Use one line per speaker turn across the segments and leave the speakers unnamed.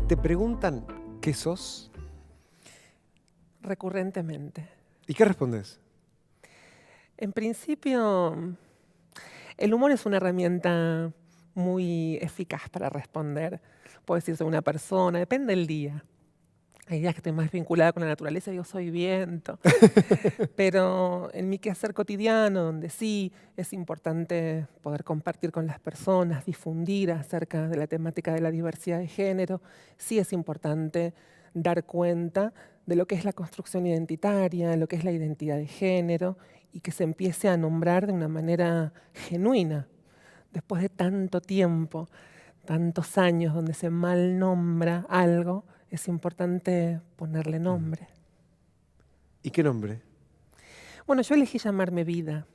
¿Te preguntan qué sos?
Recurrentemente.
¿Y qué respondes?
En principio, el humor es una herramienta muy eficaz para responder. Puedo decir soy una persona, depende del día. Hay días que estoy más vinculada con la naturaleza y digo soy viento. Pero en mi quehacer cotidiano, donde sí es importante poder compartir con las personas, difundir acerca de la temática de la diversidad de género, sí es importante dar cuenta de lo que es la construcción identitaria, lo que es la identidad de género, y que se empiece a nombrar de una manera genuina. Después de tanto tiempo, tantos años donde se mal nombra algo, es importante ponerle nombre.
¿Y qué nombre?
Bueno, yo elegí llamarme Vida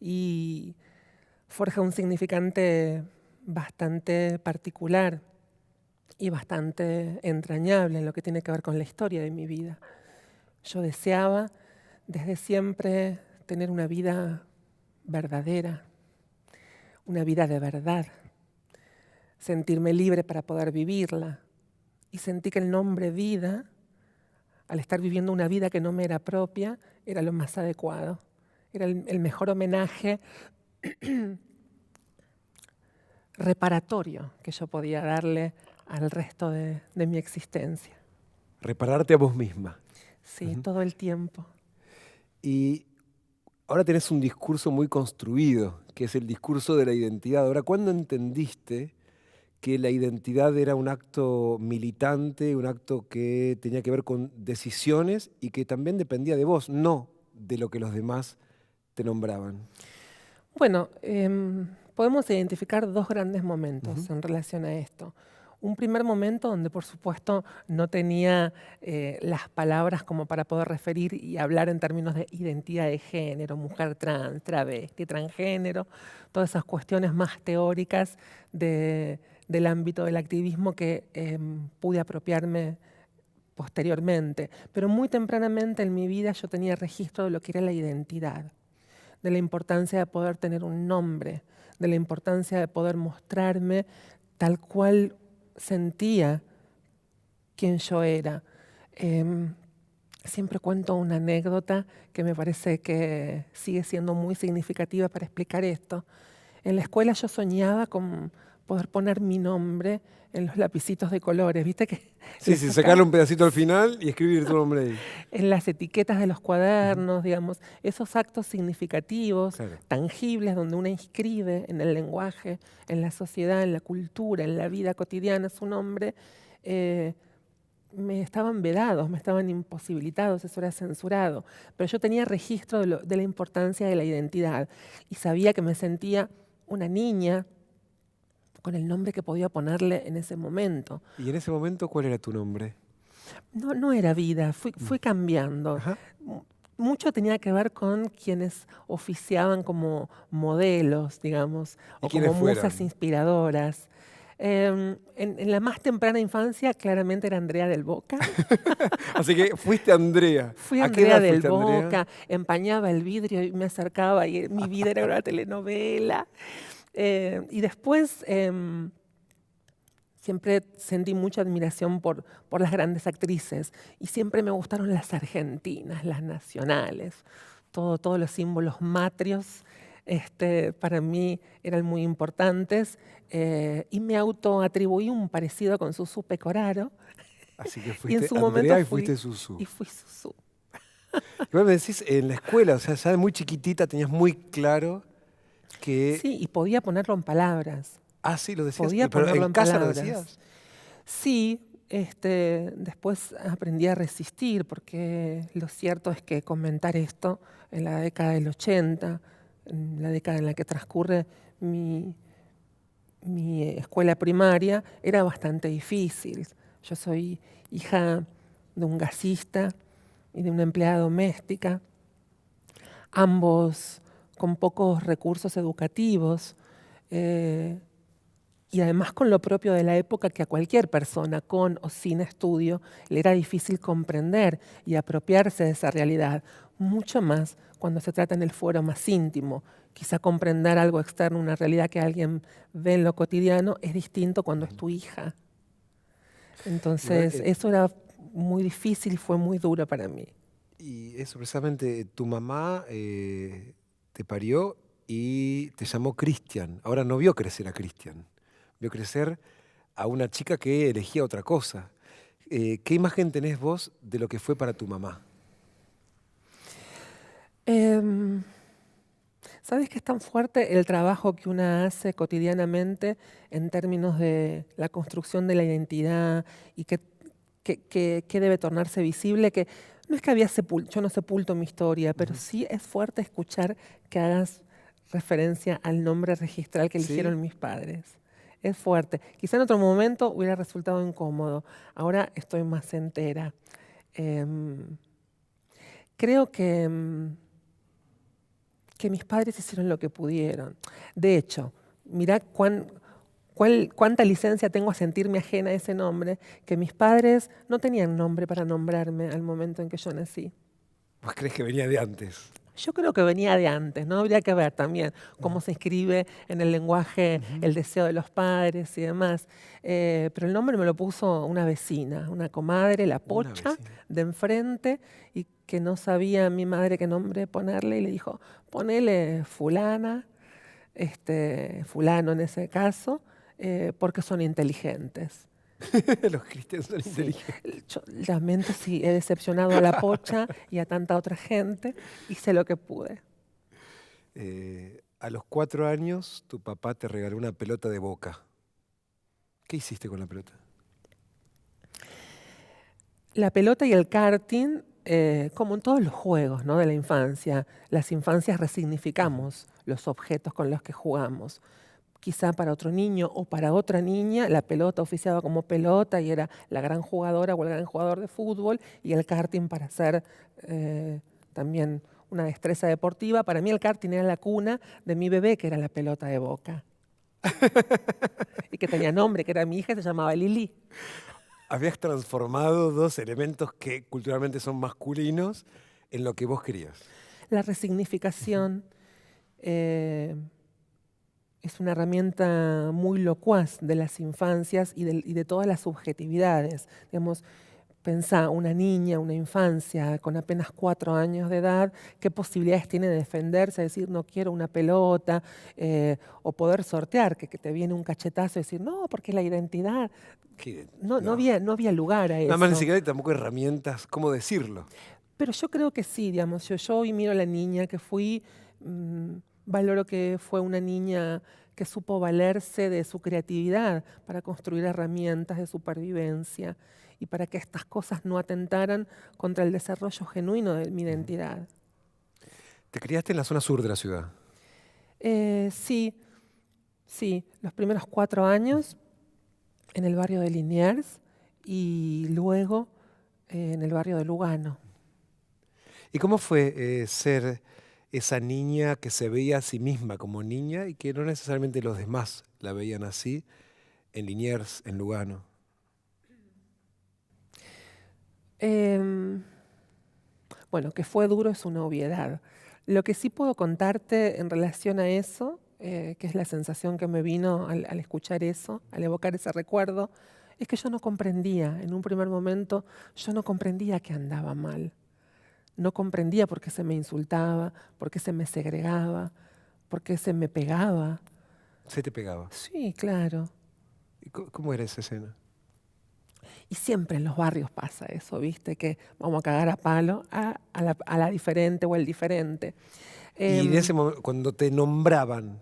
y forja un significante bastante particular y bastante entrañable en lo que tiene que ver con la historia de mi vida. Yo deseaba desde siempre tener una vida verdadera, una vida de verdad, sentirme libre para poder vivirla. Y sentí que el nombre Vida, al estar viviendo una vida que no me era propia, era lo más adecuado. Era el mejor homenaje reparatorio que yo podía darle al resto de mi existencia.
Repararte a vos misma.
Sí, todo el tiempo.
Y ahora tenés un discurso muy construido, que es el discurso de la identidad. Ahora, ¿cuándo entendiste que la identidad era un acto militante, un acto que tenía que ver con decisiones y que también dependía de vos, no de lo que los demás te nombraban?
Bueno, podemos identificar dos grandes momentos en relación a esto. Un primer momento donde, por supuesto, no tenía las palabras como para poder referir y hablar en términos de identidad de género, mujer trans, travesti, transgénero, todas esas cuestiones más teóricas del ámbito del activismo que pude apropiarme posteriormente. Pero muy tempranamente en mi vida yo tenía registro de lo que era la identidad, de la importancia de poder tener un nombre, de la importancia de poder mostrarme tal cual sentía quién yo era. Siempre cuento una anécdota que me parece que sigue siendo muy significativa para explicar esto. En la escuela yo soñaba con poder poner mi nombre en los lapicitos de colores, ¿viste? Que
Sí, sacarle un pedacito al final y escribir tu nombre ahí.
en las etiquetas de los cuadernos, digamos, esos actos significativos,
Claro.
tangibles, donde uno inscribe en el lenguaje, en la sociedad, en la cultura, en la vida cotidiana su nombre, me estaban vedados, me estaban imposibilitados, eso era censurado. Pero yo tenía registro de la importancia de la identidad y sabía que me sentía una niña con el nombre que podía ponerle en ese momento.
¿Y en ese momento cuál era tu nombre?
No era Vida, fui cambiando.
Ajá.
Mucho tenía que ver con quienes oficiaban como modelos, digamos,
¿Y
o
quiénes
como musas
fueron?
inspiradoras. En la más temprana infancia, claramente era Andrea del Boca.
Así que fuiste Andrea.
Fui
¿A qué
Andrea
edad
del
fuiste Andrea?
Boca, empañaba el vidrio y me acercaba y mi vida era una telenovela. Y después siempre sentí mucha admiración por las grandes actrices y siempre me gustaron las argentinas, las nacionales. Todos los símbolos matrios para mí eran muy importantes y me autoatribuí un parecido con Susu Pecoraro
Así que
y en
fuiste
su momento
Andrea y
fui
fuiste Susu.
Susu.
Igual me decís, en la escuela, o sea, ya de muy chiquitita tenías muy claro que...
Sí, y podía ponerlo en palabras.
Ah, sí, lo decías.
Podía
Pero
ponerlo
en
en
casa lo
palabras.
decías.
Sí, después aprendí a resistir porque lo cierto es que comentar esto en la década del 80, en la década en la que transcurre mi escuela primaria, era bastante difícil. Yo soy hija de un gasista y de una empleada doméstica, ambos con pocos recursos educativos. Y además con lo propio de la época que a cualquier persona con o sin estudio le era difícil comprender y apropiarse de esa realidad, mucho más cuando se trata en el fuero más íntimo. Quizá comprender algo externo, una realidad que alguien ve en lo cotidiano, es distinto cuando es tu hija. Entonces,
Igual,
eso era muy difícil y fue muy duro para mí.
y eso precisamente, tu mamá te parió y te llamó Cristian. Ahora no vio crecer a Cristian, vio crecer a una chica que elegía otra cosa. ¿Qué imagen tenés vos de lo que fue para tu mamá?
Em, ¿Sabes que es tan fuerte el trabajo que una hace cotidianamente en términos de la construcción de la identidad y que debe tornarse visible? Que no es que yo no sepulto mi historia, pero
Ujú.
sí es fuerte escuchar que hagas referencia al nombre registral que
¿Sí?
eligieron mis padres. Es fuerte. Quizá en otro momento hubiera resultado incómodo. Ahora estoy más entera. Em, Creo que mis padres hicieron lo que pudieron. De hecho, mirá cuánta licencia tengo a sentirme ajena a ese nombre, que mis padres no tenían nombre para nombrarme al momento en que yo nací.
¿Vos crees que venía de antes?
Yo creo que venía de antes, ¿no? Habría que ver también cómo
Ujú.
se escribe en el lenguaje
Ujú.
el deseo de los padres y demás. Pero el nombre me lo puso una vecina, una comadre, la
Una
Pocha,
vecina.
de enfrente, y que no sabía mi madre qué nombre ponerle, y le dijo, ponele fulana, fulano en ese caso, porque son inteligentes.
Los cristianos son
Sí,
inteligentes.
yo lamento si he decepcionado a la Pocha y a tanta otra gente, hice lo que pude.
A los 4 años, tu papá te regaló una pelota de Boca. ¿Qué hiciste con la pelota?
La pelota y el karting, como en todos los juegos, ¿no?, de la infancia, las infancias
Ujú.
resignificamos los objetos con los que jugamos. Quizá para otro niño o para otra niña, la pelota oficiaba como pelota y era la gran jugadora o el gran jugador de fútbol, y el karting para ser también una destreza deportiva. Para mí el karting era la cuna de mi bebé, que era la pelota de Boca, y que tenía nombre, que era mi hija, y se llamaba Lili.
Habías transformado dos elementos que culturalmente son masculinos en lo que vos querías.
La
Ujú.
resignificación es una herramienta muy locuaz de las infancias y de todas las subjetividades. Digamos, pensá una niña, una infancia con apenas 4 años de edad, qué posibilidades tiene de defenderse, decir no quiero una pelota, o poder sortear, que te viene un cachetazo y decir no, porque la identidad. No, no
No.
había, no había lugar a
Nada más ni
eso.
siquiera hay tampoco herramientas, ¿cómo decirlo?
Pero yo creo que sí, digamos, yo hoy miro a la niña que fui, mm, valoro que fue una niña que supo valerse de su creatividad para construir herramientas de supervivencia y para que estas cosas no atentaran contra el desarrollo genuino de mi
Ujú.
identidad.
Te criaste en la zona sur de la ciudad.
Sí, sí, los primeros 4 años en el barrio de Liniers y luego en el barrio de Lugano.
¿Y cómo fue ser esa niña que se veía a sí misma como niña y que no necesariamente los demás la veían así en Liniers, en Lugano?
Em, Bueno, que fue duro es una obviedad. Lo que sí puedo contarte en relación a eso, que es la sensación que me vino al escuchar eso, al evocar ese recuerdo, es que yo no comprendía, en un primer momento, yo no comprendía que andaba mal. No comprendía por qué se me insultaba, por qué se me segregaba, por qué se me pegaba.
Se te pegaba.
Sí, claro.
¿Y cómo era esa escena?
Y siempre en los barrios pasa eso, ¿viste? Que vamos a cagar a palo a la diferente o el diferente.
Y en
Em,
ese momento, cuando te nombraban,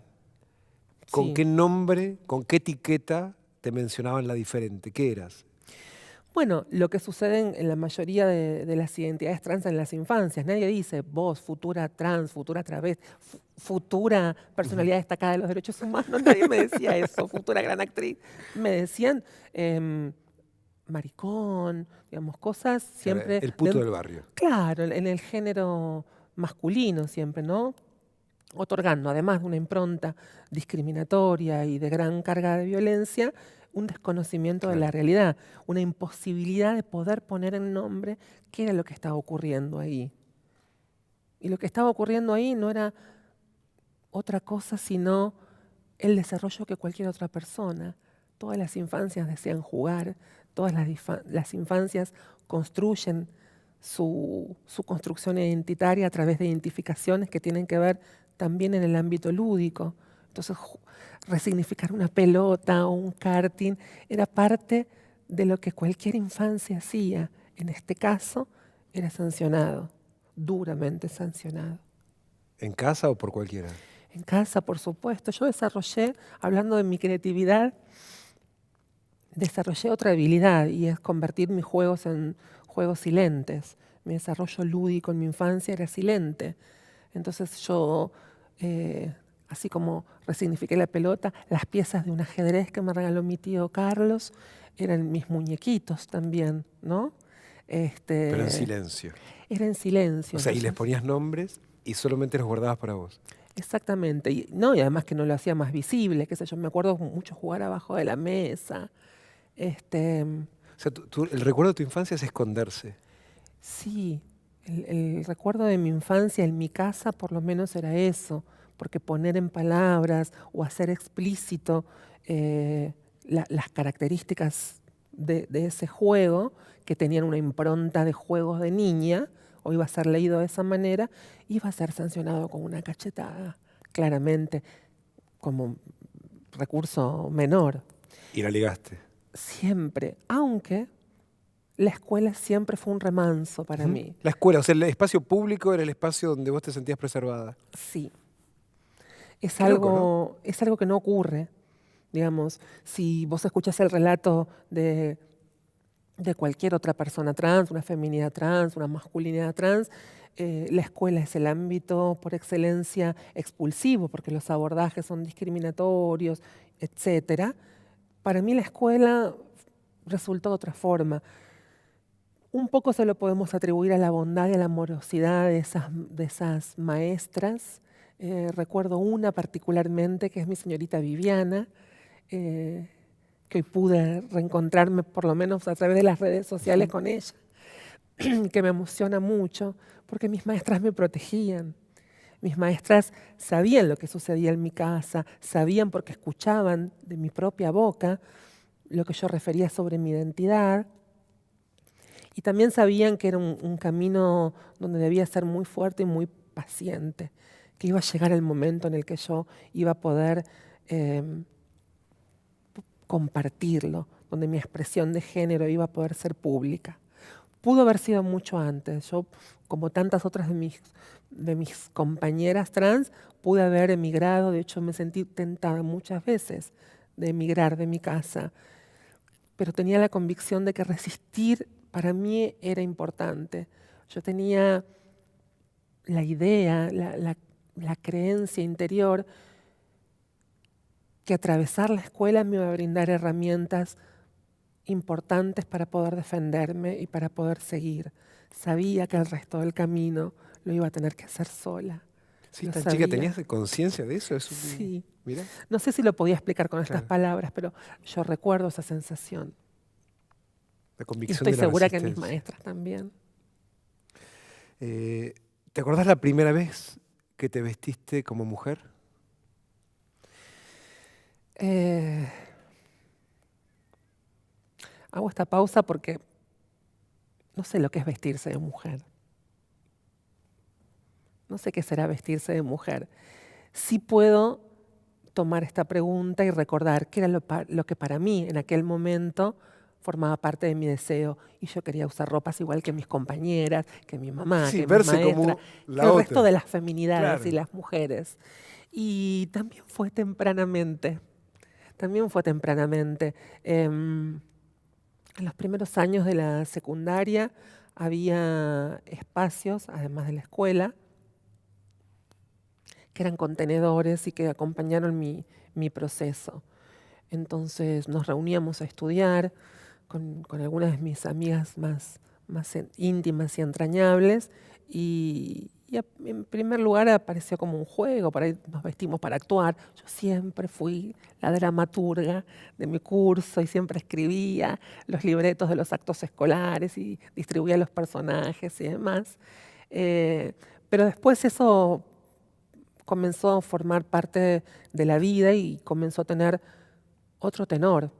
¿con
sí.
qué nombre, con qué etiqueta te mencionaban la diferente? ¿Qué eras?
Bueno, lo que sucede en la mayoría de las identidades trans en las infancias. Nadie dice vos, futura trans, futura travesti, futura
Ujú.
personalidad destacada de los derechos humanos. Nadie me decía eso, futura gran actriz. Me decían maricón, digamos, cosas
Claro,
siempre,
el puto del barrio.
claro, en el género masculino siempre, ¿no? Otorgando, además de una impronta discriminatoria y de gran carga de violencia, un desconocimiento de la
Claro.
realidad, una imposibilidad de poder poner en nombre qué era lo que estaba ocurriendo ahí. Y lo que estaba ocurriendo ahí no era otra cosa sino el desarrollo que cualquier otra persona. Todas las infancias desean jugar, todas las infancias construyen su construcción identitaria a través de identificaciones que tienen que ver también en el ámbito lúdico. Entonces, resignificar una pelota o un karting era parte de lo que cualquier infancia hacía. En este caso, era sancionado, duramente sancionado.
¿En casa o por cualquiera?
En casa, por supuesto. Yo desarrollé, hablando de mi creatividad, desarrollé otra habilidad y es convertir mis juegos en juegos silentes. Mi desarrollo lúdico en mi infancia era silente. Entonces yo, así como resignifiqué la pelota, las piezas de un ajedrez que me regaló mi tío Carlos eran mis muñequitos también, ¿no?
Pero en silencio.
Era en silencio.
O sea, y les
Entonces,
ponías nombres y solamente los guardabas para vos.
exactamente. Y, no, y además que no lo hacía más visible, qué sé yo, me acuerdo mucho jugar abajo de la mesa.
O sea, el recuerdo de tu infancia es esconderse.
Sí, el recuerdo de mi infancia en mi casa por lo menos era eso, porque poner en palabras o hacer explícito las características de ese juego, que tenían una impronta de juegos de niña, o iba a ser leído de esa manera, iba a ser sancionado con una cachetada, claramente, como recurso menor.
Y la ligaste.
Siempre, aunque la escuela siempre fue un remanso para mí.
La escuela, o sea, el espacio público era el espacio donde vos te sentías preservada.
Sí, es
Qué loco, ¿no?
es algo que no ocurre. Digamos, si vos escuchás el relato de cualquier otra persona trans, una feminidad trans, una masculinidad trans, la escuela es el ámbito por excelencia expulsivo, porque los abordajes son discriminatorios, etc. Para mí la escuela resultó de otra forma. Un poco se lo podemos atribuir a la bondad y a la amorosidad de esas maestras. Recuerdo una particularmente, que es mi señorita Viviana, que hoy pude reencontrarme por lo menos a través de las redes sociales con ella, que me emociona mucho, porque mis maestras me protegían. Mis maestras sabían lo que sucedía en mi casa, sabían porque escuchaban de mi propia boca lo que yo refería sobre mi identidad. Y también sabían que era un camino donde debía ser muy fuerte y muy paciente, que iba a llegar el momento en el que yo iba a poder compartirlo, donde mi expresión de género iba a poder ser pública. Pudo haber sido mucho antes. Yo, como tantas otras de mis compañeras trans, pude haber emigrado. De hecho, me sentí tentada muchas veces de emigrar de mi casa. Pero tenía la convicción de que resistir para mí era importante. Yo tenía la idea, la creencia interior que atravesar la escuela me iba a brindar herramientas importantes para poder defenderme y para poder seguir. Sabía que el resto del camino lo iba a tener que hacer sola.
Sí,
Lo
tan
sabía.
chica, ¿tenías conciencia de eso?
Sí.
Mira.
No sé si lo podía explicar con estas
Claro.
palabras, pero yo recuerdo esa sensación.
La
Y
convicción
estoy
de la
segura que
resistencia.
mis maestras también.
¿Te acordás la primera vez que te vestiste como mujer?
Hago esta pausa porque no sé lo que es vestirse de mujer. No sé qué será vestirse de mujer. Sí puedo tomar esta pregunta y recordar qué era lo que para mí en aquel momento formaba parte de mi deseo. Y yo quería usar ropas igual que mis compañeras, que mi mamá,
Sí,
que mis
verse
maestras,
como
que
la
el resto
otra.
de las feminidades
Claro.
y las mujeres. Y también fue tempranamente. También fue tempranamente. En los primeros años de la secundaria había espacios, además de la escuela, que eran contenedores y que acompañaron mi proceso. Entonces nos reuníamos a estudiar con algunas de mis amigas más íntimas y entrañables y en primer lugar apareció como un juego, por ahí nos vestimos para actuar. Yo siempre fui la dramaturga de mi curso y siempre escribía los libretos de los actos escolares y distribuía los personajes y demás. Pero después eso comenzó a formar parte de la vida y comenzó a tener otro tenor.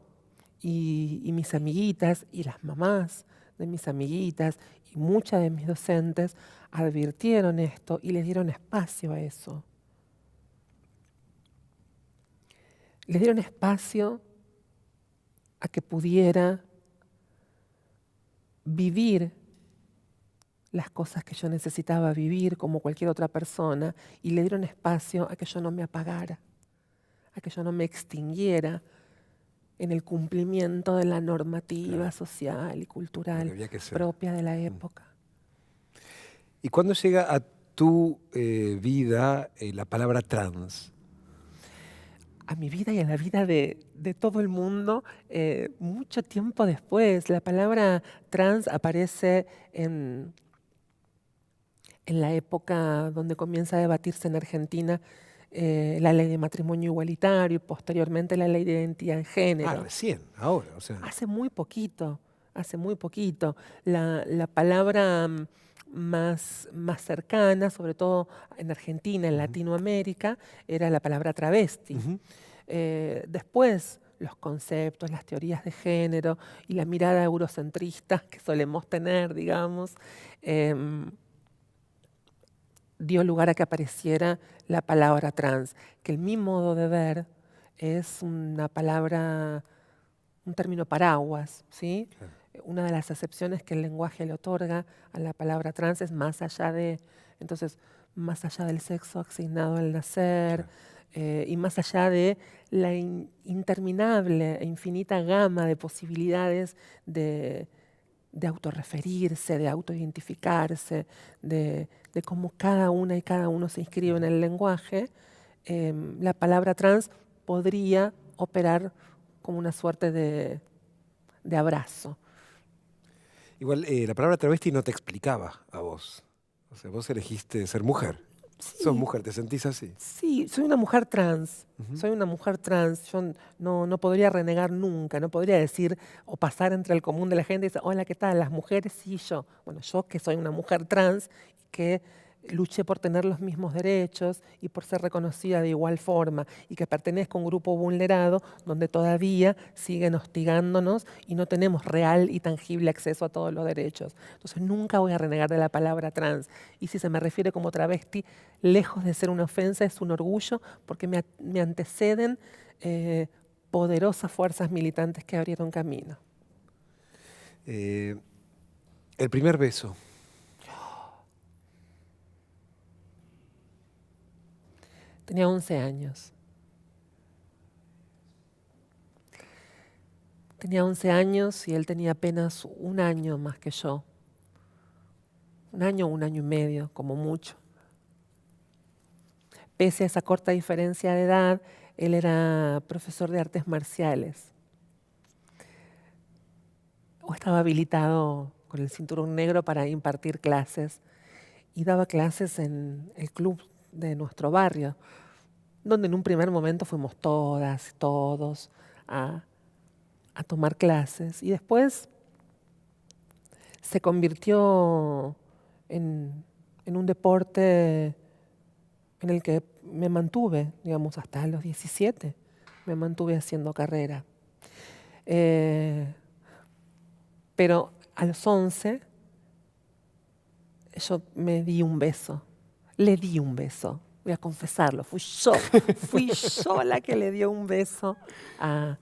y mis amiguitas y las mamás de mis amiguitas y muchas de mis docentes advirtieron esto y le dieron espacio a eso. Le dieron espacio a que pudiera vivir las cosas que yo necesitaba vivir como cualquier otra persona, y le dieron espacio a que yo no me apagara, a que yo no me extinguiera en el cumplimiento de la normativa social y cultural propia de la época.
¿Y cuándo llega a tu vida la palabra trans?
A mi vida y a la vida de todo el mundo, mucho tiempo después. La palabra trans aparece en la época donde comienza a debatirse en Argentina la ley de matrimonio igualitario y posteriormente la ley de identidad de género.
Recién, ahora. O sea.
Hace muy poquito, hace muy poquito. La palabra más cercana, sobre todo en Argentina, en Latinoamérica, era la palabra travesti. Después, los conceptos, las teorías de género y la mirada eurocentrista que solemos tener, digamos, dio lugar a que apareciera la palabra trans, que en mi modo de ver es una palabra, un término paraguas, ¿sí?
Claro.
Una de las acepciones que el lenguaje le otorga a la palabra trans es más allá de, entonces, más allá del sexo asignado al nacer, claro. Y más allá de la interminable e infinita gama de posibilidades de autorreferirse, de autoidentificarse, de cómo cada una y cada uno se inscribe en el lenguaje, la palabra trans podría operar como una suerte de abrazo.
Igual, la palabra travesti no te explicaba a vos. O sea, vos elegiste ser mujer.
Sí.
¿Sos mujer? ¿Te sentís así?
Sí, soy una mujer trans. Soy una mujer trans. Yo no podría renegar nunca, no podría decir o pasar entre el común de la gente y decir, hola, ¿qué tal? Las mujeres, sí, yo. Bueno, yo que soy una mujer trans, que luché por tener los mismos derechos y por ser reconocida de igual forma y que pertenezco a un grupo vulnerado donde todavía siguen hostigándonos y no tenemos real y tangible acceso a todos los derechos. Entonces nunca voy a renegar de la palabra trans, y si se me refiere como travesti, lejos de ser una ofensa, es un orgullo porque me anteceden poderosas fuerzas militantes que abrieron camino.
El primer beso.
Tenía 11 años. Tenía 11 años y él tenía apenas un año más que yo. Un año y medio, como mucho. Pese a esa corta diferencia de edad, él era profesor de artes marciales. O estaba habilitado con el cinturón negro para impartir clases. Y daba clases en el club de nuestro barrio, donde en un primer momento fuimos todas, todos a tomar clases. Y después se convirtió en un deporte en el que me mantuve, digamos, hasta los 17. Me mantuve haciendo carrera. Pero a los 11 yo me di un beso. Le di un beso. Voy a confesarlo. Fui yo la que le dio un beso a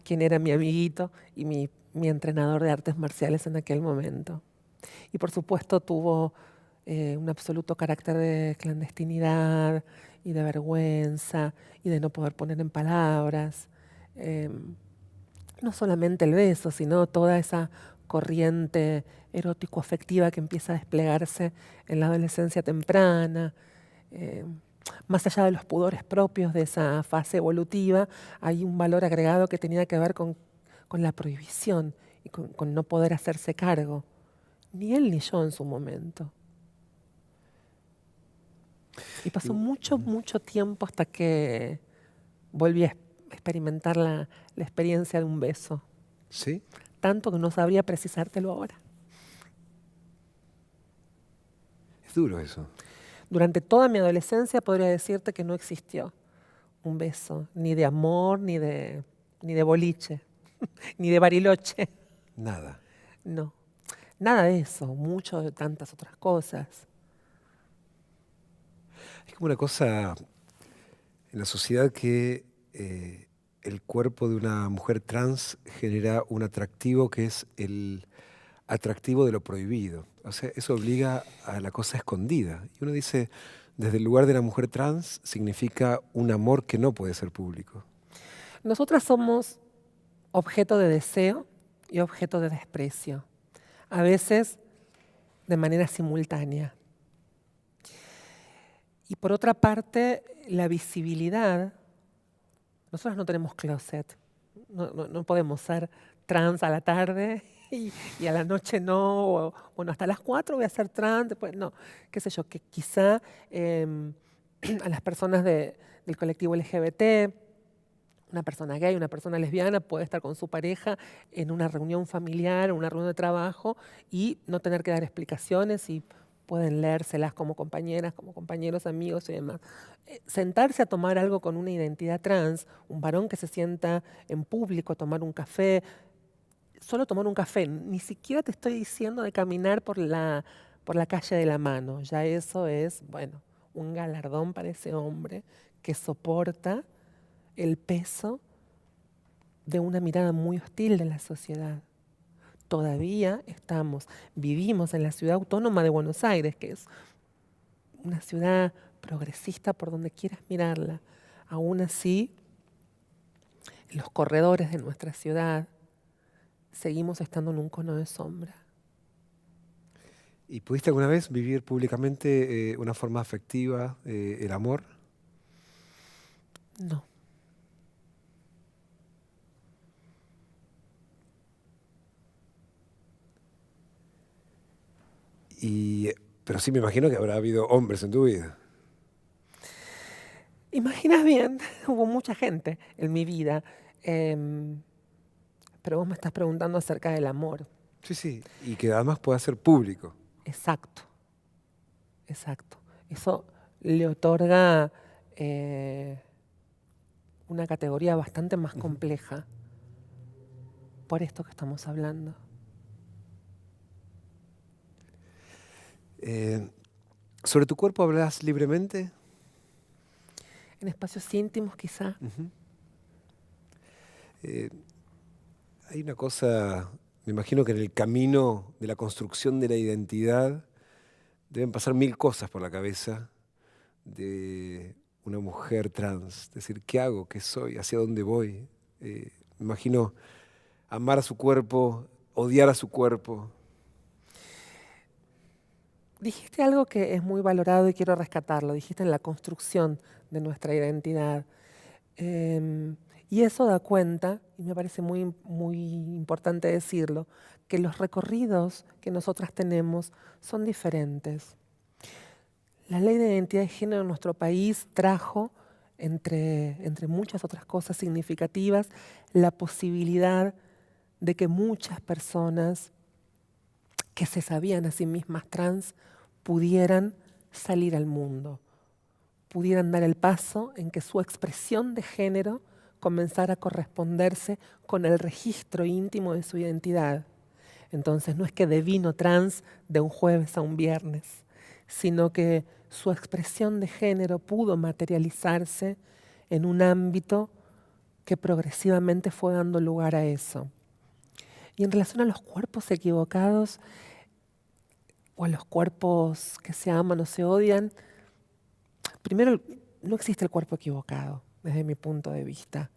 quien era mi amiguito y mi entrenador de artes marciales en aquel momento. Y por supuesto tuvo un absoluto carácter de clandestinidad y de vergüenza y de no poder poner en palabras. No solamente el beso, sino toda esa corriente erótico-afectiva que empieza a desplegarse en la adolescencia temprana. Más allá de los pudores propios de esa fase evolutiva, hay un valor agregado que tenía que ver con la prohibición y con no poder hacerse cargo. Ni él ni yo en su momento. Y pasó mucho tiempo hasta que volví a experimentar la experiencia de un beso.
¿Sí?
Tanto que no sabría precisártelo ahora.
Es duro eso.
Durante toda mi adolescencia podría decirte que no existió un beso, ni de amor, ni de boliche. ni de Bariloche.
Nada.
No, nada de eso, mucho de tantas otras cosas.
Es como una cosa en la sociedad que el cuerpo de una mujer trans genera un atractivo que es el atractivo de lo prohibido. O sea, eso obliga a la cosa escondida. Y uno dice, desde el lugar de la mujer trans significa un amor que no puede ser público.
Nosotras somos objeto de deseo y objeto de desprecio, a veces de manera simultánea. Y por otra parte, la visibilidad. Nosotros no tenemos closet, no podemos ser trans a la tarde y a la noche no, o, bueno, hasta las 4 voy a ser trans, después no, qué sé yo, que quizá a las personas del colectivo LGBT, una persona gay, una persona lesbiana puede estar con su pareja en una reunión familiar, una reunión de trabajo y no tener que dar explicaciones y pueden leérselas como compañeras, como compañeros, amigos y demás. Sentarse a tomar algo con una identidad trans, un varón que se sienta en público a tomar un café, solo tomar un café, ni siquiera te estoy diciendo de caminar por la calle de la mano, ya eso es, bueno, un galardón para ese hombre que soporta el peso de una mirada muy hostil de la sociedad. Todavía vivimos en la ciudad autónoma de Buenos Aires, que es una ciudad progresista por donde quieras mirarla. Aún así, en los corredores de nuestra ciudad seguimos estando en un cono de sombra.
¿Y pudiste alguna vez vivir públicamente una forma afectiva, el amor?
No.
Pero sí me imagino que habrá habido hombres en tu vida.
Imaginas bien, hubo mucha gente en mi vida, pero vos me estás preguntando acerca del amor.
Sí, sí. Y que además pueda ser público.
Exacto, exacto. Eso le otorga una categoría bastante más compleja por esto que estamos hablando.
¿Sobre tu cuerpo hablas libremente?
En espacios íntimos quizá.
Hay una cosa, me imagino que en el camino de la construcción de la identidad deben pasar mil cosas por la cabeza de una mujer trans. Es decir, ¿qué hago? ¿Qué soy? ¿Hacia dónde voy? Me imagino amar a su cuerpo, odiar a su cuerpo.
Dijiste algo que es muy valorado y quiero rescatarlo. Dijiste en la construcción de nuestra identidad. Y eso da cuenta, y me parece muy, muy importante decirlo, que los recorridos que nosotras tenemos son diferentes. La ley de identidad de género en nuestro país trajo, entre muchas otras cosas significativas, la posibilidad de que muchas personas que se sabían a sí mismas trans pudieran salir al mundo, pudieran dar el paso en que su expresión de género comenzara a corresponderse con el registro íntimo de su identidad. Entonces no es que devino trans de un jueves a un viernes, sino que su expresión de género pudo materializarse en un ámbito que progresivamente fue dando lugar a eso. Y en relación a los cuerpos equivocados o a los cuerpos que se aman o se odian, primero, no existe el cuerpo equivocado, desde mi punto de vista.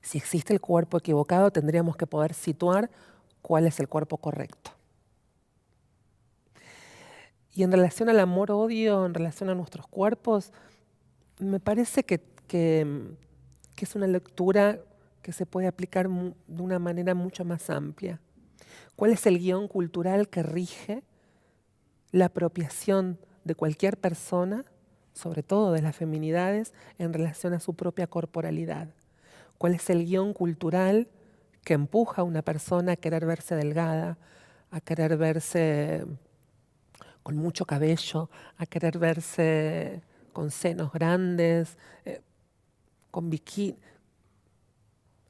Si existe el cuerpo equivocado, tendríamos que poder situar cuál es el cuerpo correcto. Y en relación al amor-odio, en relación a nuestros cuerpos, me parece que es una lectura que se puede aplicar de una manera mucho más amplia. ¿Cuál es el guión cultural que rige la apropiación de cualquier persona, sobre todo de las feminidades, en relación a su propia corporalidad? ¿Cuál es el guión cultural que empuja a una persona a querer verse delgada, a querer verse con mucho cabello, a querer verse con senos grandes, con bikini?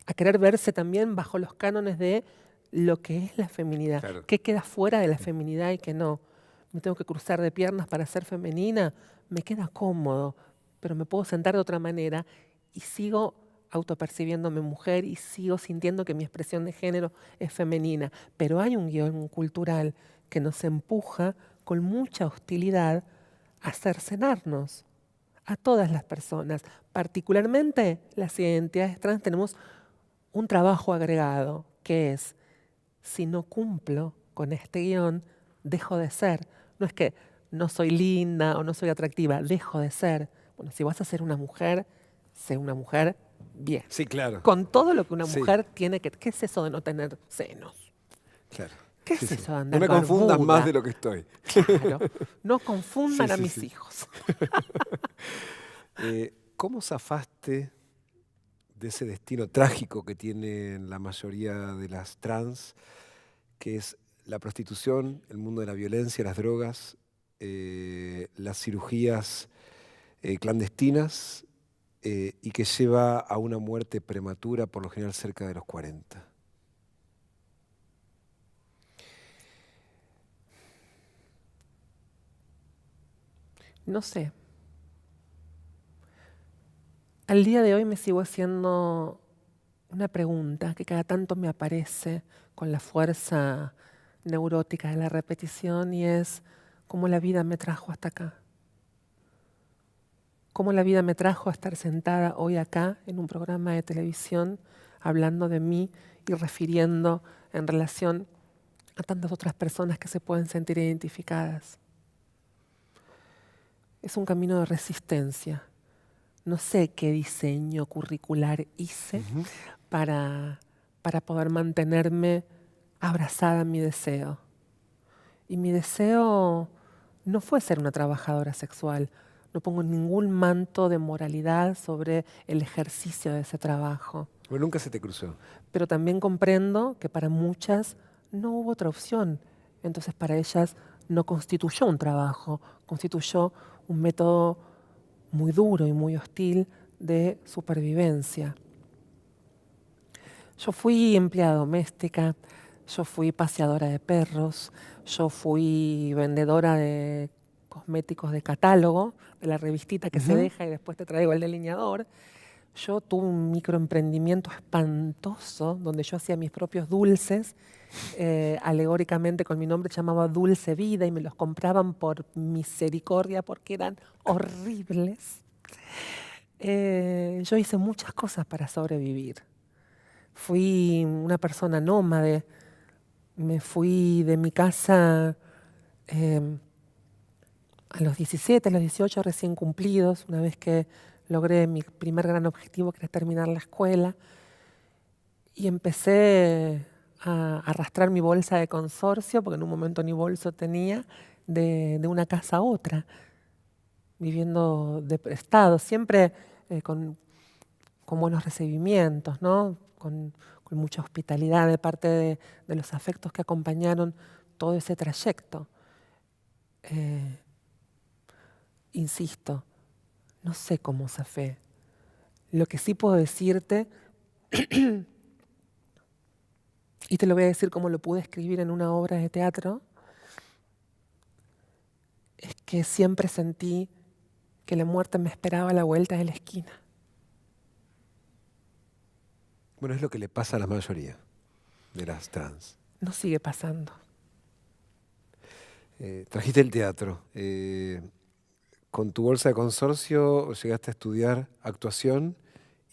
a querer verse también bajo los cánones de lo que es la feminidad.
Claro.
¿Qué queda fuera de la feminidad y qué no? ¿Me tengo que cruzar de piernas para ser femenina? Me queda cómodo, pero me puedo sentar de otra manera y sigo autopercibiéndome mujer y sigo sintiendo que mi expresión de género es femenina. Pero hay un guión cultural que nos empuja con mucha hostilidad a cercenarnos a todas las personas. Particularmente las identidades trans tenemos un trabajo agregado, que es, si no cumplo con este guión, dejo de ser. No es que no soy linda o no soy atractiva, dejo de ser. Bueno, si vas a ser una mujer, sé una mujer bien.
Sí, claro.
Con todo lo que una
Sí.
mujer tiene que... ¿Qué es eso de no tener senos?
Claro.
¿Qué
Sí,
es
sí.
eso de
No
andar
me confundas
barbuda?
más de lo que estoy.
Claro, no confundan
Sí,
a
sí,
mis
sí.
hijos.
¿Cómo zafaste de ese destino trágico que tienen la mayoría de las trans, que es la prostitución, el mundo de la violencia, las drogas, las cirugías clandestinas y que lleva a una muerte prematura, por lo general cerca de los 40?
No sé. Al día de hoy me sigo haciendo una pregunta que cada tanto me aparece con la fuerza neurótica de la repetición y es cómo la vida me trajo hasta acá. Cómo la vida me trajo a estar sentada hoy acá en un programa de televisión hablando de mí y refiriendo en relación a tantas otras personas que se pueden sentir identificadas. Es un camino de resistencia. No sé qué diseño curricular hice para poder mantenerme abrazada a mi deseo. Y mi deseo no fue ser una trabajadora sexual. No pongo ningún manto de moralidad sobre el ejercicio de ese trabajo.
Pero nunca se te cruzó.
Pero también comprendo que para muchas no hubo otra opción. Entonces para ellas no constituyó un trabajo, constituyó un método muy duro y muy hostil de supervivencia. Yo fui empleada doméstica, yo fui paseadora de perros, yo fui vendedora de cosméticos de catálogo, de la revistita que se deja y después te traigo el delineador. Yo tuve un microemprendimiento espantoso donde yo hacía mis propios dulces, alegóricamente con mi nombre, se llamaba Dulce Vida y me los compraban por misericordia porque eran horribles. Yo hice muchas cosas para sobrevivir. Fui una persona nómade, me fui de mi casa a los 17, a los 18 recién cumplidos, una vez que logré mi primer gran objetivo, que era terminar la escuela, y empecé a arrastrar mi bolsa de consorcio, porque en un momento ni bolso tenía, de una casa a otra, viviendo de prestado, siempre con buenos recibimientos, ¿no? Con mucha hospitalidad de parte de los afectos que acompañaron todo ese trayecto. Insisto, no sé cómo zafé. Lo que sí puedo decirte, y te lo voy a decir como lo pude escribir en una obra de teatro, es que siempre sentí que la muerte me esperaba a la vuelta de la esquina.
Bueno, es lo que le pasa a la mayoría de las trans.
No sigue pasando.
Trajiste el teatro. Con tu bolsa de consorcio llegaste a estudiar actuación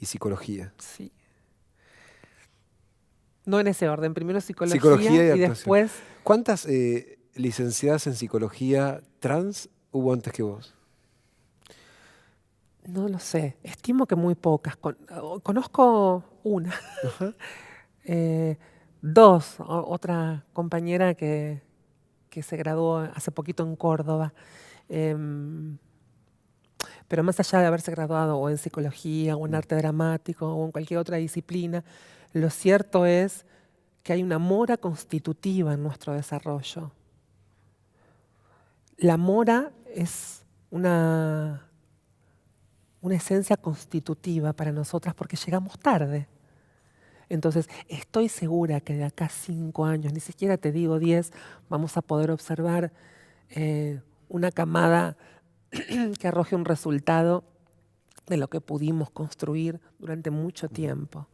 y psicología.
Sí. No en ese orden. Primero psicología
Psicología y
y
actuación.
después...
¿Cuántas licenciadas en psicología trans hubo antes que vos?
No lo sé. Estimo que muy pocas. Conozco una. Dos. Otra compañera que se graduó hace poquito en Córdoba. Pero más allá de haberse graduado o en psicología, o en arte dramático, o en cualquier otra disciplina, lo cierto es que hay una mora constitutiva en nuestro desarrollo. La mora es una esencia constitutiva para nosotras porque llegamos tarde. Entonces, estoy segura que de acá a 5 años, ni siquiera te digo 10, vamos a poder observar una camada que arroje un resultado de lo que pudimos construir durante mucho tiempo.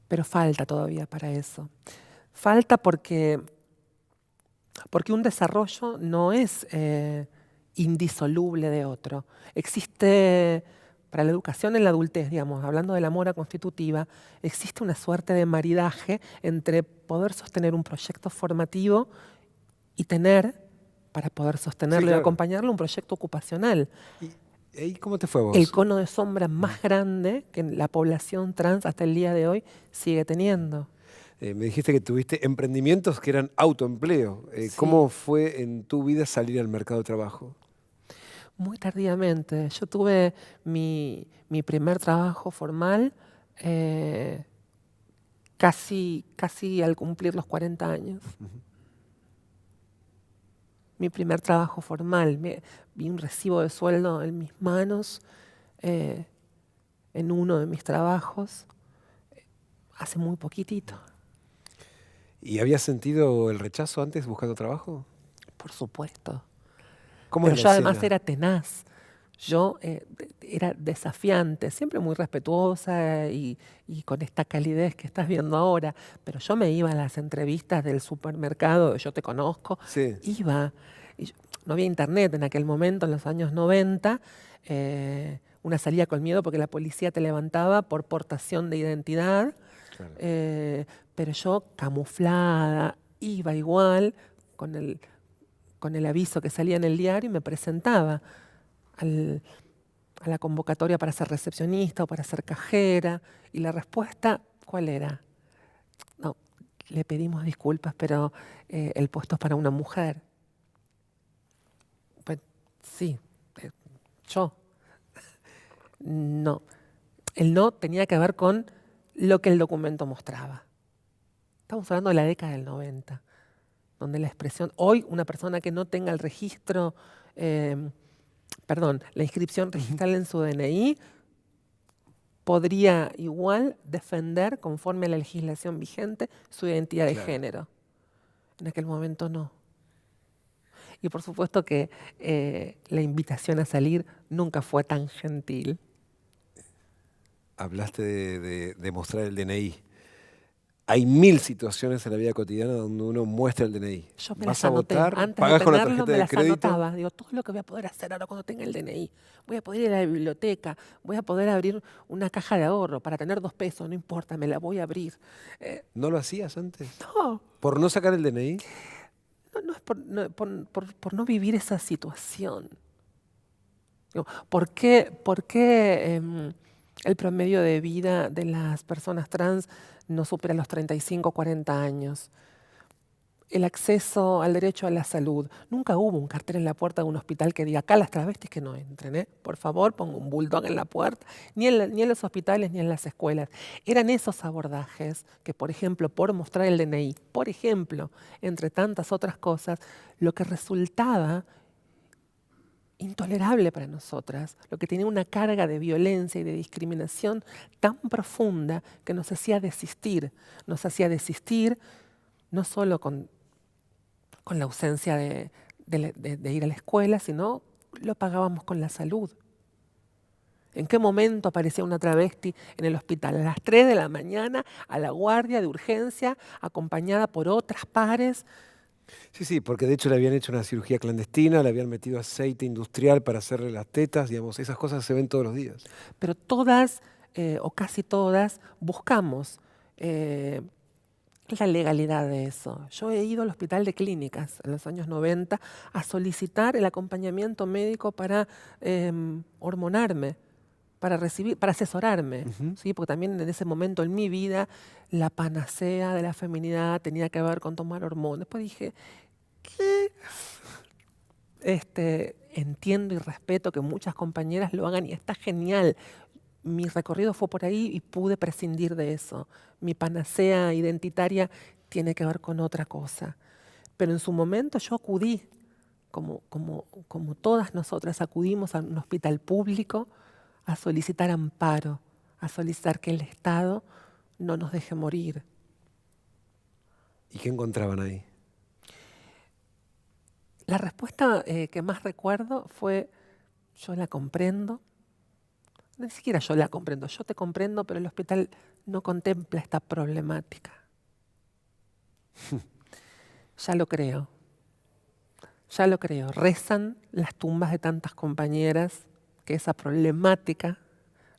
Pero falta todavía para eso. Falta porque un desarrollo no es indisoluble de otro. Existe, para la educación en la adultez, digamos, hablando de la mora constitutiva, existe una suerte de maridaje entre poder sostener un proyecto formativo y tener, para poder sostenerlo y acompañarlo, un proyecto ocupacional.
¿Y cómo te fue a vos?
El cono de sombra más grande que la población trans hasta el día de hoy sigue teniendo.
Me dijiste que tuviste emprendimientos que eran autoempleo.
Sí.
¿Cómo fue en tu vida salir al mercado de trabajo?
Muy tardíamente. Yo tuve mi primer trabajo formal casi al cumplir los 40 años. Mi primer trabajo formal. Vi un recibo de sueldo en mis manos en uno de mis trabajos hace muy poquitito.
¿Y habías sentido el rechazo antes buscando trabajo?
Por supuesto.
¿Cómo
Pero
es
yo
la
además
escena?
era tenaz. Yo era desafiante, siempre muy respetuosa y con esta calidez que estás viendo ahora. Pero yo me iba a las entrevistas del supermercado, yo te conozco,
Sí.
iba. No había internet en aquel momento, en los años 90. Una salía con miedo porque la policía te levantaba por portación de identidad.
Claro.
Pero yo, camuflada, iba igual con el aviso que salía en el diario y me presentaba a la convocatoria para ser recepcionista o para ser cajera. Y la respuesta, ¿cuál era? No, le pedimos disculpas, pero el puesto es para una mujer. Pues sí, yo. No. El no tenía que ver con lo que el documento mostraba. Estamos hablando de la década del 90, donde la expresión, hoy una persona que no tenga el registro, la inscripción registral en su DNI, podría igual defender, conforme a la legislación vigente, su identidad de género. En aquel momento no. Y por supuesto que la invitación a salir nunca fue tan gentil.
Hablaste de mostrar el DNI. Hay 1000 situaciones en la vida cotidiana donde uno muestra el DNI.
Yo me
¿Vas
las
a
anoté.
votar?
Antes de
¿Pagás con la
tenerlo,
tarjeta
me
de
las
crédito?
anotaba. Digo, todo lo que voy a poder hacer ahora cuando tenga el DNI. Voy a poder ir a la biblioteca, voy a poder abrir una caja de ahorro para tener 2 pesos, no importa, me la voy a abrir.
¿No lo hacías antes?
No,
¿Por no sacar el DNI?
no es por no vivir esa situación. Digo, ¿por qué el promedio de vida de las personas trans no supera los 35 o 40 años? El acceso al derecho a la salud. Nunca hubo un cartel en la puerta de un hospital que diga, acá las travestis que no entren, por favor, pongo un bulldog en la puerta, ni en los hospitales ni en las escuelas. Eran esos abordajes que, por ejemplo, por mostrar el DNI, por ejemplo, entre tantas otras cosas, lo que resultaba intolerable para nosotras, lo que tenía una carga de violencia y de discriminación tan profunda que nos hacía desistir no solo con la ausencia de ir a la escuela, sino lo pagábamos con la salud. ¿En qué momento aparecía una travesti en el hospital? A las 3 de la mañana, a la guardia de urgencia, acompañada por otras pares.
Sí, porque de hecho le habían hecho una cirugía clandestina, le habían metido aceite industrial para hacerle las tetas, digamos, esas cosas se ven todos los días.
Pero todas, o casi todas, buscamos la legalidad de eso. Yo he ido al hospital de clínicas en los años 90 a solicitar el acompañamiento médico para hormonarme, para asesorarme, ¿sí? Porque también en ese momento en mi vida la panacea de la feminidad tenía que ver con tomar hormonas. Después dije, ¿qué? Entiendo y respeto que muchas compañeras lo hagan y está genial. Mi recorrido fue por ahí y pude prescindir de eso. Mi panacea identitaria tiene que ver con otra cosa. Pero en su momento yo acudí, como todas nosotras acudimos a un hospital público a solicitar amparo a solicitar que el Estado no nos deje morir.
¿Y qué encontraban ahí?
La respuesta que más recuerdo fue: yo la comprendo. Ni siquiera yo la comprendo, yo te comprendo, pero el hospital no contempla esta problemática. Ya lo creo. Ya lo creo. Rezan las tumbas de tantas compañeras que esa problemática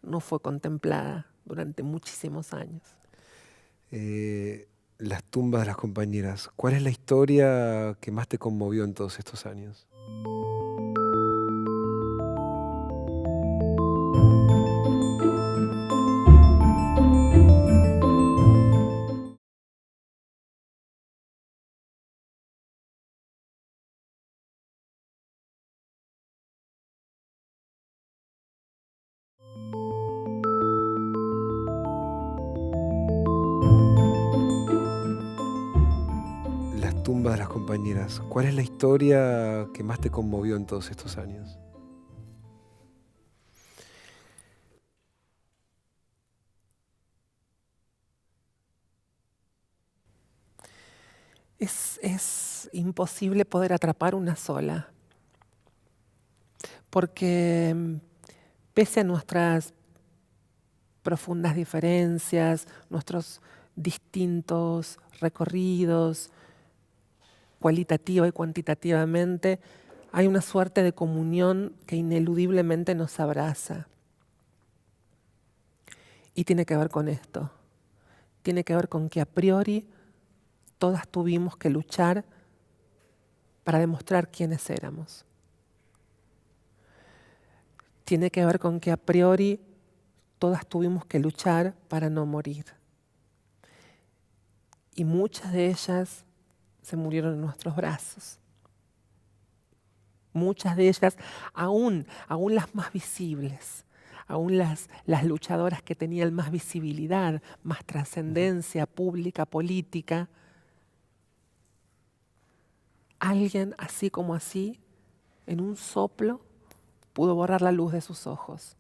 no fue contemplada durante muchísimos años.
Las tumbas de las compañeras. ¿Cuál es la historia que más te conmovió en todos estos años? Las tumbas de las compañeras. ¿Cuál es la historia que más te conmovió en todos estos años?
Es imposible poder atrapar una sola, porque pese a nuestras profundas diferencias, nuestros distintos recorridos, cualitativa y cuantitativamente, hay una suerte de comunión que ineludiblemente nos abraza. Y tiene que ver con esto. Tiene que ver con que a priori todas tuvimos que luchar para demostrar quiénes éramos. Tiene que ver con que a priori todas tuvimos que luchar para no morir. Y muchas de ellas se murieron en nuestros brazos. Muchas de ellas, aún las más visibles, aún las luchadoras que tenían más visibilidad, más trascendencia pública, política, alguien así como así, en un soplo, pudo borrar la luz de sus ojos,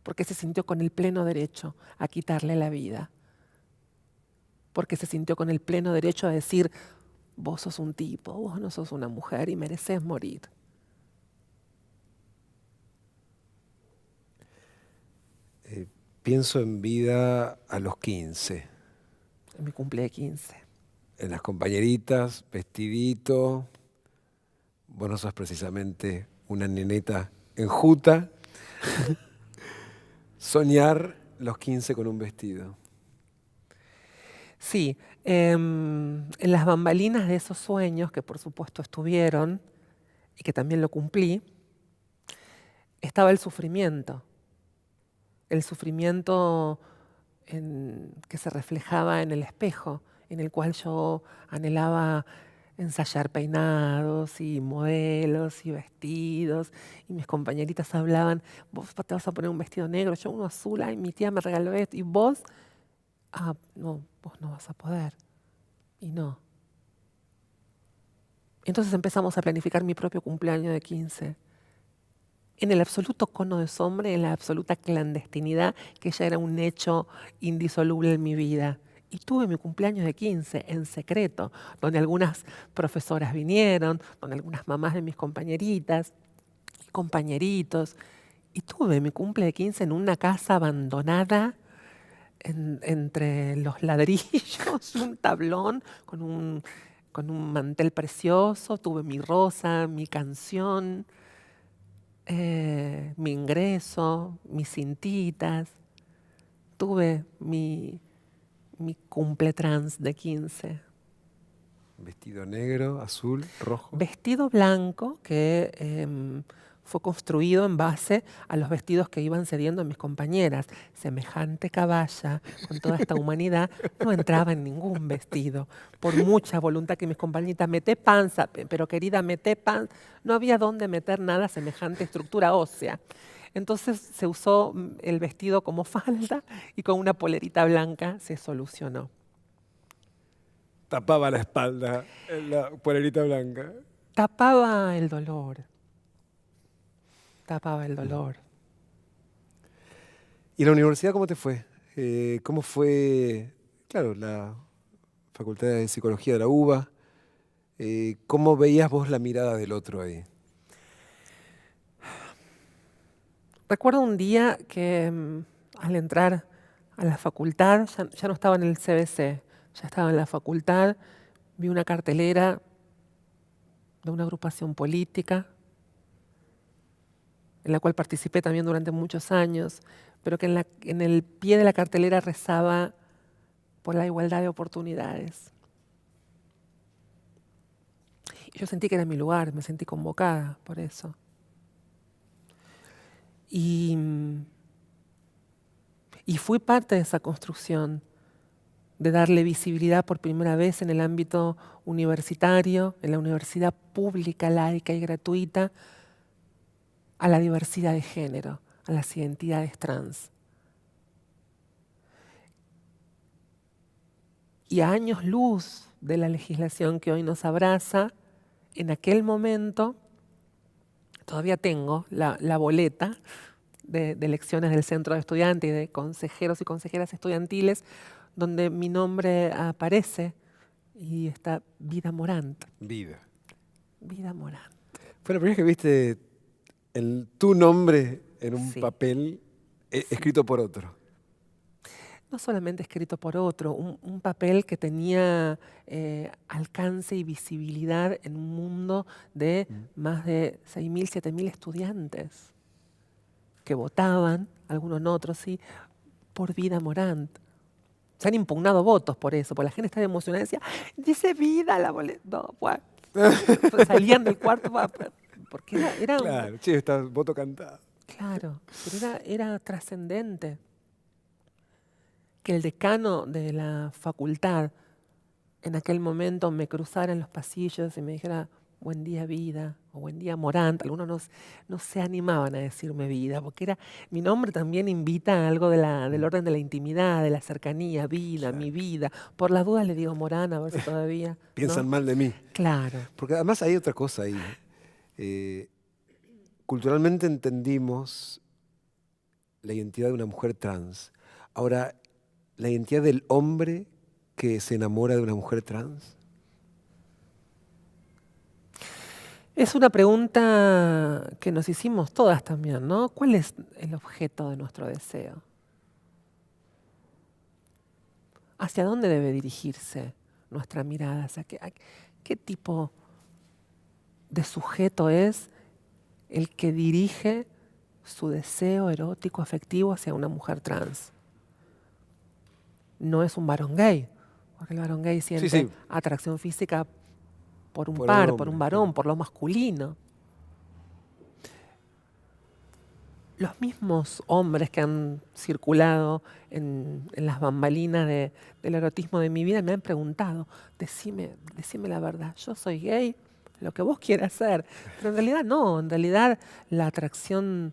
porque se sintió con el pleno derecho a quitarle la vida, porque se sintió con el pleno derecho a decir: vos sos un tipo, vos no sos una mujer y mereces morir.
Pienso en vida a los 15.
En mi cumple de 15.
En las compañeritas, vestidito. Vos no sos precisamente una neneta enjuta. Soñar los 15 con un vestido.
Sí, en las bambalinas de esos sueños, que por supuesto estuvieron y que también lo cumplí, estaba el sufrimiento. El sufrimiento que se reflejaba en el espejo, en el cual yo anhelaba ensayar peinados y modelos y vestidos, y mis compañeritas hablaban: vos te vas a poner un vestido negro, yo uno azul, ay, mi tía me regaló esto, y vos, no, vos no vas a poder, y no. Entonces empezamos a planificar mi propio cumpleaños de 15, en el absoluto cono de sombra, en la absoluta clandestinidad, que ya era un hecho indisoluble en mi vida. Y tuve mi cumpleaños de 15 en secreto, donde algunas profesoras vinieron, donde algunas mamás de mis compañeritas y compañeritos. Y tuve mi cumple de 15 en una casa abandonada, entre los ladrillos, un tablón con un mantel precioso. Tuve mi rosa, mi canción, mi ingreso, mis cintitas. Tuve mi cumple trans de 15.
Vestido negro, azul, rojo.
Vestido blanco que fue construido en base a los vestidos que iban cediendo mis compañeras. Semejante caballa, con toda esta humanidad, no entraba en ningún vestido. Por mucha voluntad que mis compañeritas: mete panza, pero querida, mete panza. No había dónde meter nada semejante estructura ósea. Entonces se usó el vestido como falda y con una polerita blanca se solucionó.
Tapaba la espalda en la polerita blanca.
Tapaba el dolor. Tapaba el dolor.
¿Y en la universidad cómo te fue? ¿Cómo fue, claro, la Facultad de Psicología de la UBA? ¿Cómo veías vos la mirada del otro ahí?
Recuerdo un día que al entrar a la facultad, ya no estaba en el CBC, ya estaba en la facultad, vi una cartelera de una agrupación política en la cual participé también durante muchos años, pero que en el pie de la cartelera rezaba por la igualdad de oportunidades. Y yo sentí que era mi lugar, me sentí convocada por eso. Y fui parte de esa construcción, de darle visibilidad por primera vez en el ámbito universitario, en la universidad pública, laica y gratuita, a la diversidad de género, a las identidades trans. Y a años luz de la legislación que hoy nos abraza, en aquel momento, todavía tengo la boleta de elecciones del centro de estudiantes y de consejeros y consejeras estudiantiles, donde mi nombre aparece y está Vida Morant.
Vida.
Vida Morant.
¿Fue la primera vez que viste tu nombre en un
Sí.
papel escrito por otro?
No solamente escrito por otro, un papel que tenía alcance y visibilidad en un mundo de más de 6.000, 7.000 estudiantes que votaban, algunos no, otros sí, por Vida Morant. Se han impugnado votos por eso, porque la gente estaba emocionada y decía, dice Vida la boleta. No, bueno. Salían del cuarto porque era
Claro, sí, está voto cantado.
claro, pero era trascendente que el decano de la facultad en aquel momento me cruzara en los pasillos y me dijera buen día Vida o buen día Morant. Algunos no se animaban a decirme Vida, porque mi nombre también invita a algo del orden de la intimidad, de la cercanía, Vida,
Claro.
mi vida. Por las dudas le digo Morant, a ver si todavía.
Piensan
¿no?
mal de mí.
Claro.
Porque además hay otra cosa ahí. Culturalmente entendimos la identidad de una mujer trans. Ahora, ¿la identidad del hombre que se enamora de una mujer trans?
Es una pregunta que nos hicimos todas también, ¿no? ¿Cuál es el objeto de nuestro deseo? ¿Hacia dónde debe dirigirse nuestra mirada? ¿A qué tipo de sujeto es el que dirige su deseo erótico afectivo hacia una mujer trans? No es un varón gay, porque el varón gay siente
Sí.
atracción física por un
Por
par,
un
por un
hombre,
varón,
claro.
por lo masculino. Los mismos hombres que han circulado en las bambalinas del erotismo de mi vida me han preguntado, decime la verdad, yo soy gay, lo que vos quieras hacer. Pero en realidad no, en realidad la atracción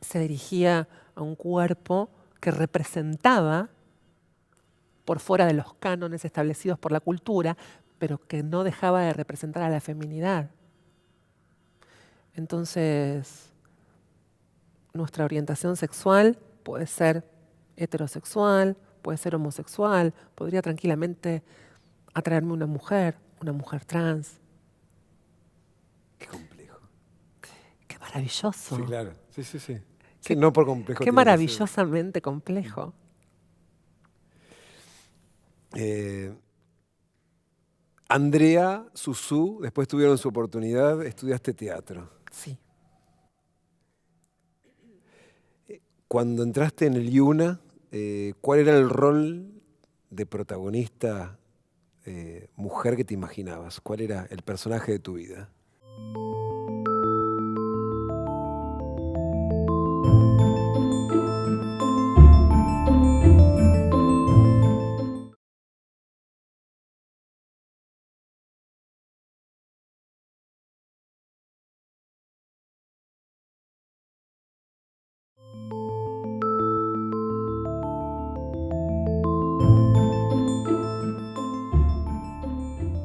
se dirigía a un cuerpo que representaba, por fuera de los cánones establecidos por la cultura, pero que no dejaba de representar a la feminidad. Entonces, nuestra orientación sexual puede ser heterosexual, puede ser homosexual, podría tranquilamente atraerme una mujer trans.
Qué complejo.
Qué maravilloso.
Sí, claro. Sí. Sí, no por complejo.
Qué
tiene que ser.
maravillosamente complejo.
Andrea, Susú, después tuvieron su oportunidad, estudiaste teatro.
Sí.
Cuando entraste en el IUNA, ¿cuál era el rol de protagonista mujer que te imaginabas? ¿Cuál era el personaje de tu vida?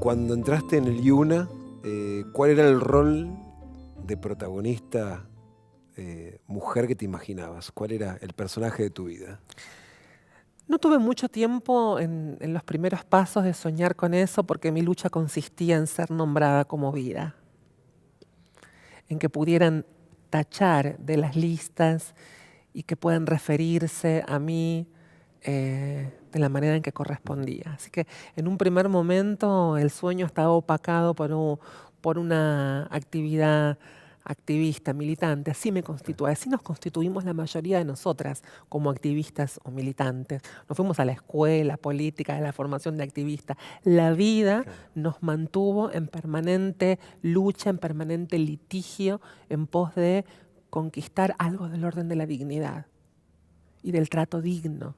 Cuando entraste en el IUNA, ¿cuál era el rol de protagonista mujer que te imaginabas? ¿Cuál era el personaje de tu vida?
No tuve mucho tiempo en los primeros pasos de soñar con eso porque mi lucha consistía en ser nombrada como vida, en que pudieran tachar de las listas y que puedan referirse a mí de la manera en que correspondía. Así que en un primer momento el sueño estaba opacado por una actividad activista, militante. Así me constituí, así nos constituimos la mayoría de nosotras como activistas o militantes. Nos fuimos a la escuela política, a la formación de activistas. La vida nos mantuvo en permanente lucha, en permanente litigio, en pos de conquistar algo del orden de la dignidad y del trato digno.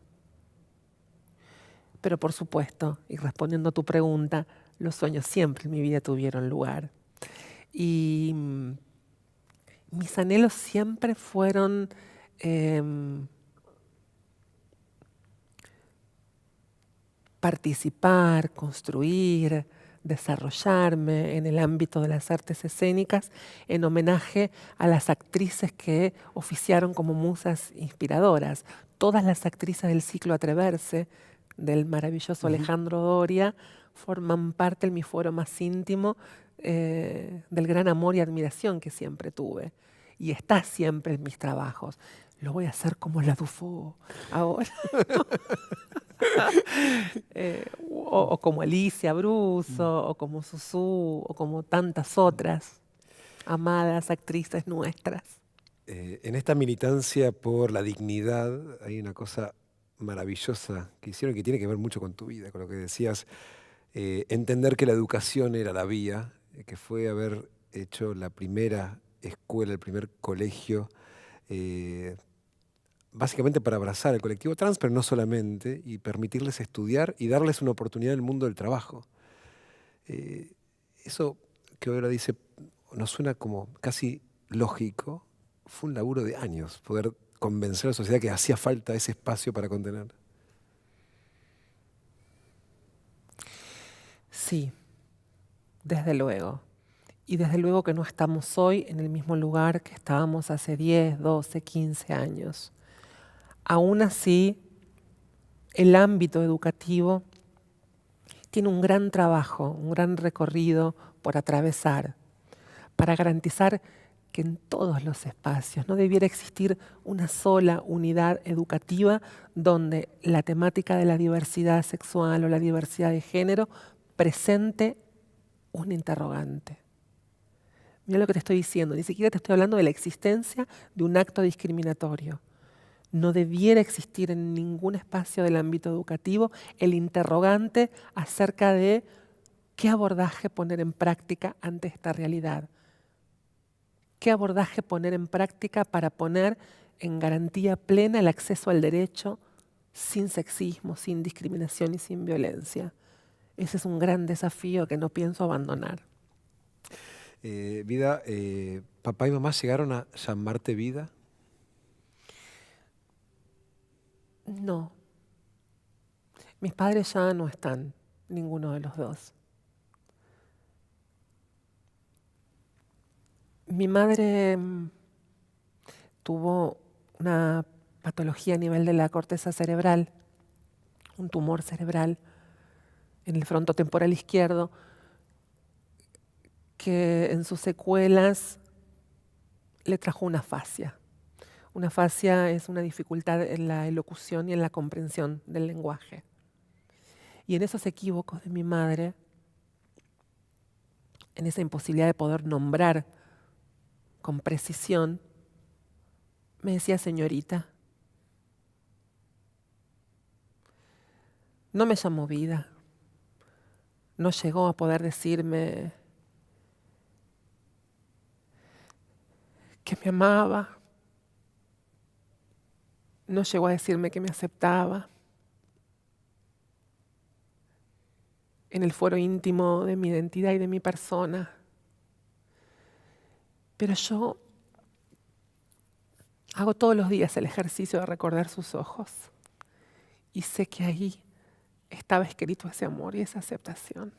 Pero por supuesto, y respondiendo a tu pregunta, los sueños siempre en mi vida tuvieron lugar. Y mis anhelos siempre fueron participar, construir, desarrollarme en el ámbito de las artes escénicas en homenaje a las actrices que oficiaron como musas inspiradoras. Todas las actrices del ciclo Atreverse, del maravilloso Alejandro Doria, forman parte de mi fuero más íntimo del gran amor y admiración que siempre tuve. Y está siempre en mis trabajos. Lo voy a hacer como la Dufo ahora. O como Alicia Bruso, o como Susú, o como tantas otras amadas actrices nuestras.
En esta militancia por la dignidad hay una cosa maravillosa que hicieron que tiene que ver mucho con tu vida, con lo que decías, entender que la educación era la vía, que fue haber hecho la primera escuela, el primer colegio, básicamente para abrazar al colectivo trans, pero no solamente, y permitirles estudiar y darles una oportunidad en el mundo del trabajo. Eso que ahora dice nos suena como casi lógico. Fue un laburo de años poder convencer a la sociedad que hacía falta ese espacio para contener.
Sí, desde luego. Y desde luego que no estamos hoy en el mismo lugar que estábamos hace 10, 12, 15 años. Aún así, el ámbito educativo tiene un gran trabajo, un gran recorrido por atravesar, para garantizar que en todos los espacios no debiera existir una sola unidad educativa donde la temática de la diversidad sexual o la diversidad de género presente un interrogante. Mira lo que te estoy diciendo, ni siquiera te estoy hablando de la existencia de un acto discriminatorio. No debiera existir en ningún espacio del ámbito educativo el interrogante acerca de qué abordaje poner en práctica ante esta realidad. ¿Qué abordaje poner en práctica para poner en garantía plena el acceso al derecho sin sexismo, sin discriminación y sin violencia? Ese es un gran desafío que no pienso abandonar.
Vida, ¿papá y mamá llegaron a llamarte Vida?
No. Mis padres ya no están, ninguno de los dos. Mi madre tuvo una patología a nivel de la corteza cerebral, un tumor cerebral en el frontotemporal izquierdo, que en sus secuelas le trajo una afasia. Una afasia es una dificultad en la elocución y en la comprensión del lenguaje. Y en esos equívocos de mi madre, en esa imposibilidad de poder nombrar con precisión, me decía señorita. No me llamó Vida. No llegó a poder decirme que me amaba. No llegó a decirme que me aceptaba. En el foro íntimo de mi identidad y de mi persona. Pero yo hago todos los días el ejercicio de recordar sus ojos. Y sé que ahí estaba escrito ese amor y esa aceptación.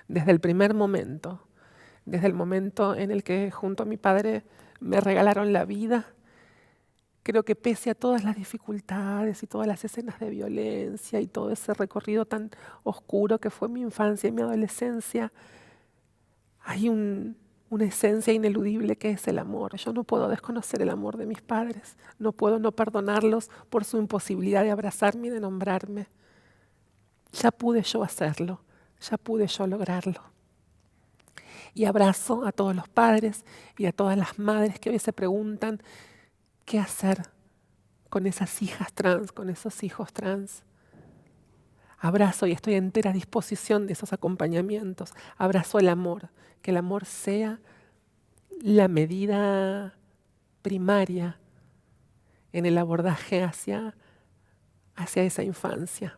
Desde el primer momento, desde el momento en el que junto a mi padre me regalaron la vida. Creo que pese a todas las dificultades y todas las escenas de violencia y todo ese recorrido tan oscuro que fue mi infancia y mi adolescencia, hay una esencia ineludible que es el amor. Yo no puedo desconocer el amor de mis padres, no puedo no perdonarlos por su imposibilidad de abrazarme y de nombrarme. Ya pude yo hacerlo, ya pude yo lograrlo. Y abrazo a todos los padres y a todas las madres que hoy se preguntan qué hacer con esas hijas trans, con esos hijos trans. Abrazo y estoy a entera disposición de esos acompañamientos. Abrazo el amor, que el amor sea la medida primaria en el abordaje hacia esa infancia.